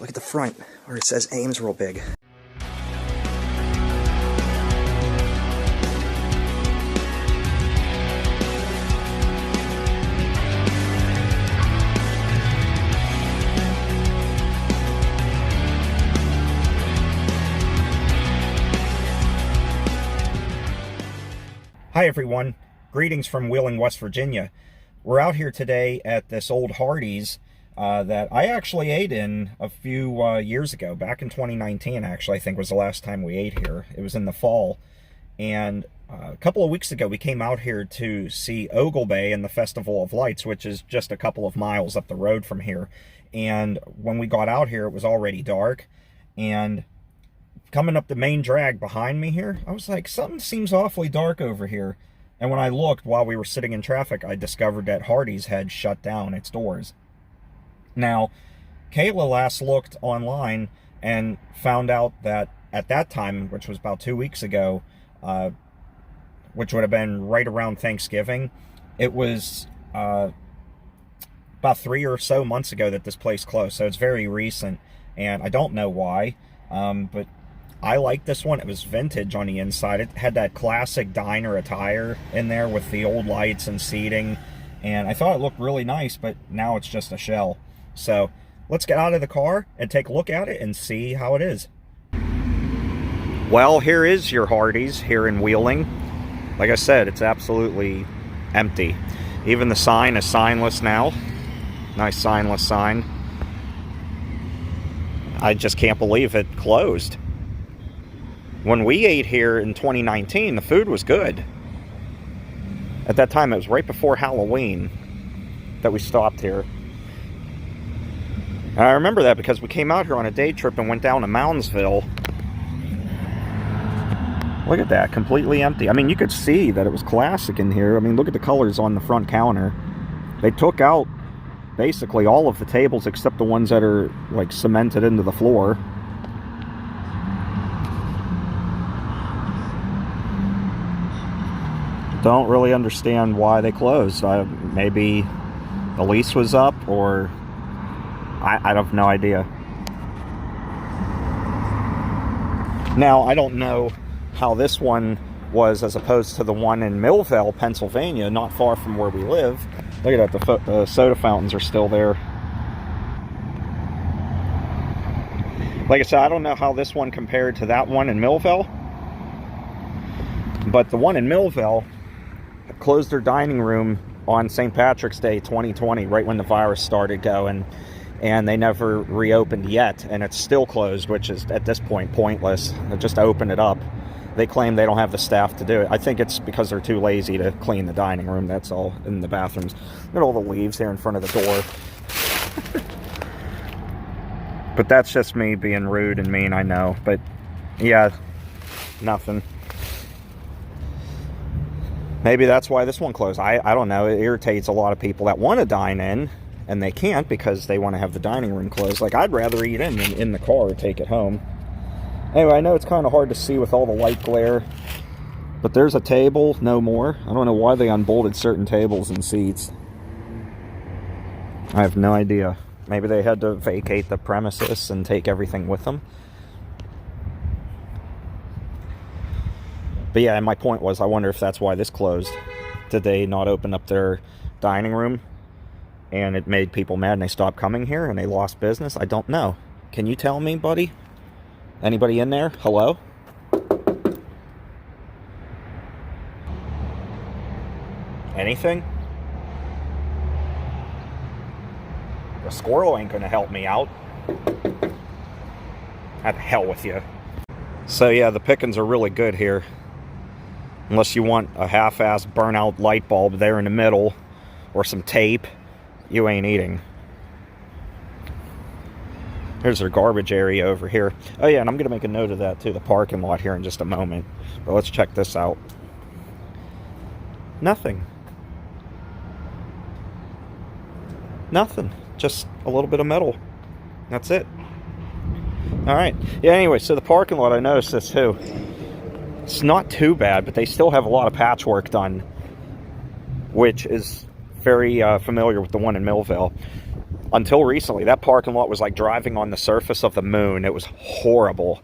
Look at the front where it says Ames real big. Hi everyone, greetings from Wheeling, West Virginia. We're out here today at this old Hardee's that I actually ate in a few years ago. Back in 2019 actually, I think was the last time we ate here. It was in the fall. And a couple of weeks ago we came out here to see Ogle Bay and the Festival of Lights, which is just a couple of miles up the road from here. And when we got out here it was already dark, and coming up the main drag behind me here, I was like, something seems awfully dark over here. And when I looked while we were sitting in traffic, I discovered that Hardee's had shut down its doors. Now, Kayla last looked online and found out that at that time, which was about 2 weeks ago, which would have been right around Thanksgiving, it was about 3 or so months ago that this place closed. So it's very recent, and I don't know why, but I like this one. It was vintage on the inside. It had that classic diner attire in there with the old lights and seating, and I thought it looked really nice, but now it's just a shell. So let's get out of the car and take a look at it and see how it is. Well, here is your Hardee's here in Wheeling. Like I said, it's absolutely empty. Even the sign is signless now. Nice signless sign. I just can't believe it closed. When we ate here in 2019, the food was good. At that time, it was right before Halloween that we stopped here. And I remember that because we came out here on a day trip and went down to Moundsville. Look at that, completely empty. I mean, you could see that it was classic in here. I mean, look at the colors on the front counter. They took out basically all of the tables except the ones that are like cemented into the floor. Don't really understand why they closed. Maybe the lease was up, or I have no idea. Now, I don't know how this one was as opposed to the one in Millvale, Pennsylvania, not far from where we live. Look at that, the soda fountains are still there. Like I said, I don't know how this one compared to that one in Millvale, but the one in Millvale closed their dining room on St. Patrick's Day 2020, right when the virus started going, and they never reopened yet, and it's still closed, which is at this point pointless. They just open it up. They claim they don't have the staff to do it. I think it's because they're too lazy to clean the dining room, that's all, in the bathrooms. Look at all the leaves here in front of the door. But that's just me being rude and mean, I know. But yeah, nothing. Maybe that's why this one closed. I don't know. It irritates a lot of people that want to dine in, and they can't because they want to have the dining room closed. Like, I'd rather eat in the car or take it home. Anyway, I know it's kind of hard to see with all the light glare, but there's a table, no more. I don't know why they unbolted certain tables and seats. I have no idea. Maybe they had to vacate the premises and take everything with them. But yeah, and my point was, I wonder if that's why this closed. Did they not open up their dining room and it made people mad and they stopped coming here and they lost business? I don't know. Can you tell me, buddy? Anybody in there? Hello? Anything? The squirrel ain't gonna help me out. Have hell with you. So yeah, the pickings are really good here. Unless you want a half-ass burnout light bulb there in the middle, or some tape, you ain't eating. Here's their garbage area over here. Oh yeah, and I'm going to make a note of that too, the parking lot here in just a moment. But let's check this out. Nothing. Nothing. Just a little bit of metal. That's it. Alright. Yeah, anyway, so the parking lot, I noticed this too. It's not too bad, but they still have a lot of patchwork done, which is very familiar with the one in Millvale. Until recently, that parking lot was like driving on the surface of the moon. It was horrible.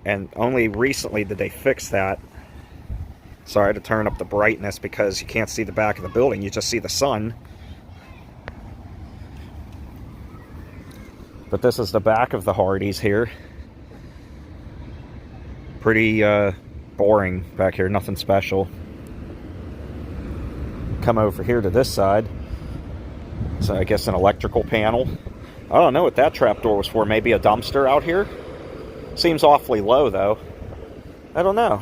And only recently did they fix that. So I had to turn up the brightness because you can't see the back of the building. You just see the sun. But this is the back of the Hardees here. Pretty boring back here, nothing special. Come over here to this side. So I guess an electrical panel. I don't know what that trapdoor was for. Maybe a dumpster out here? Seems awfully low though. I don't know.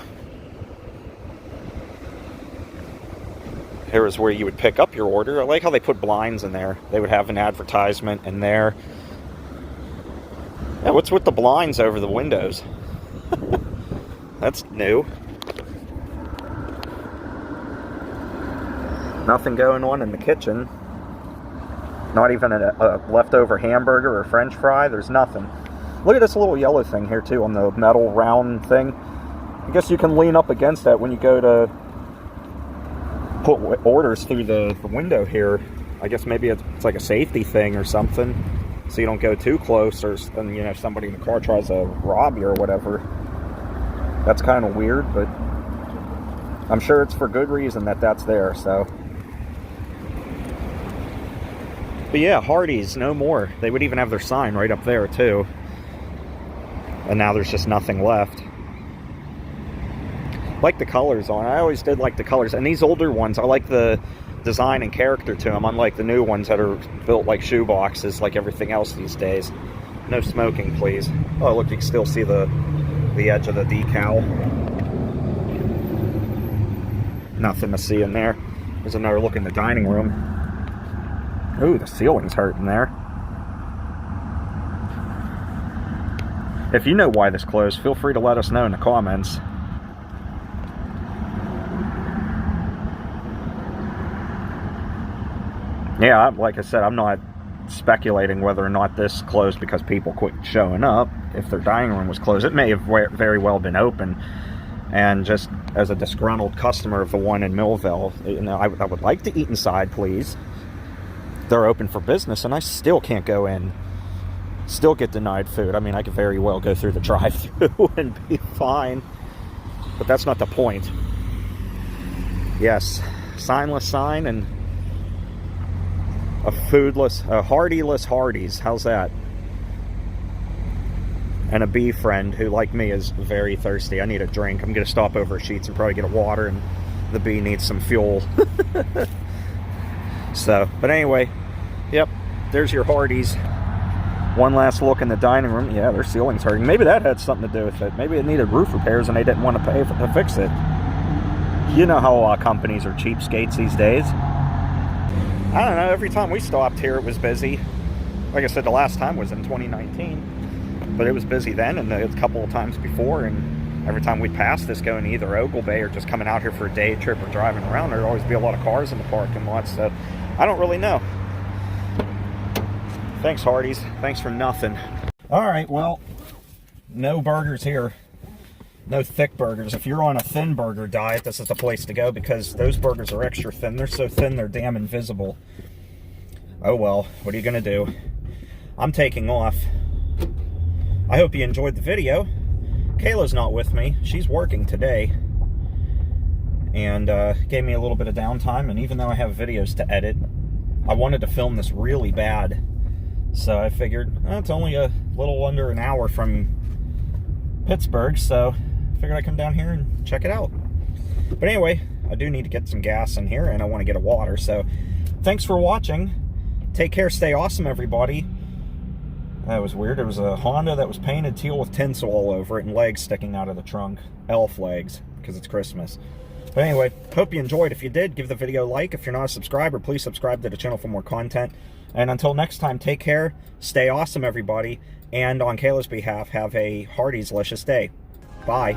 Here is where you would pick up your order. I like how they put blinds in there. They would have an advertisement in there. Yeah, what's with the blinds over the windows? That's new. Nothing going on in the kitchen. Not even a leftover hamburger or french fry. There's nothing. Look at this little yellow thing here too on the metal round thing. I guess you can lean up against that when you go to put orders through the window here. I guess maybe it's like a safety thing or something, so you don't go too close, or you know, somebody in the car tries to rob you or whatever. That's kind of weird, but I'm sure it's for good reason that that's there. So, but yeah, Hardees, no more. They would even have their sign right up there too. And now there's just nothing left. Like the colors on it. I always did like the colors. And these older ones, I like the design and character to them, unlike the new ones that are built like shoe boxes, like everything else these days. No smoking, please. Oh, look, you can still see the edge of the decal. Nothing to see in there. There's another look in the dining room. Ooh, the ceiling's hurting there. If you know why this closed, feel free to let us know in the comments. Yeah, like I said, I'm not speculating whether or not this closed because people quit showing up. If their dining room was closed, it may have very well been open. And just as a disgruntled customer of the one in Millville, you know, I would like to eat inside, please. They're open for business, and I still can't go in. Still get denied food. I mean, I could very well go through the drive-thru and be fine. But that's not the point. Yes, signless sign and a Hardee-less Hardees. How's that? And a bee friend who, like me, is very thirsty. I need a drink. I'm going to stop over at Sheetz and probably get a water, and the bee needs some fuel. So, but anyway, yep, there's your Hardees. One last look in the dining room. Yeah, their ceiling's hurting. Maybe that had something to do with it. Maybe it needed roof repairs and they didn't want to pay to fix it. You know how companies are cheapskates these days. I don't know, every time we stopped here it was busy. Like I said, the last time was in 2019. But it was busy then and a couple of times before. And every time we'd pass this going to either Ogle Bay or just coming out here for a day trip or driving around, there'd always be a lot of cars in the parking lot. So I don't really know. Thanks, Hardees. Thanks for nothing. All right, well, no burgers here. No thick burgers. If you're on a thin burger diet, this is the place to go because those burgers are extra thin. They're so thin, they're damn invisible. Oh well, what are you going to do? I'm taking off. I hope you enjoyed the video. Kayla's not with me. She's working today. And gave me a little bit of downtime. And even though I have videos to edit, I wanted to film this really bad. So I figured, it's only a little under an hour from Pittsburgh, so I figured I'd come down here and check it out. But anyway, I do need to get some gas in here, and I want to get a water. So thanks for watching. Take care, stay awesome, everybody. That was weird. It was a Honda that was painted teal with tinsel all over it and legs sticking out of the trunk. Elf legs, because it's Christmas. But anyway, hope you enjoyed. If you did, give the video a like. If you're not a subscriber, please subscribe to the channel for more content. And until next time, take care, stay awesome, everybody. And on Kayla's behalf, have a Hardees-licious day. Bye.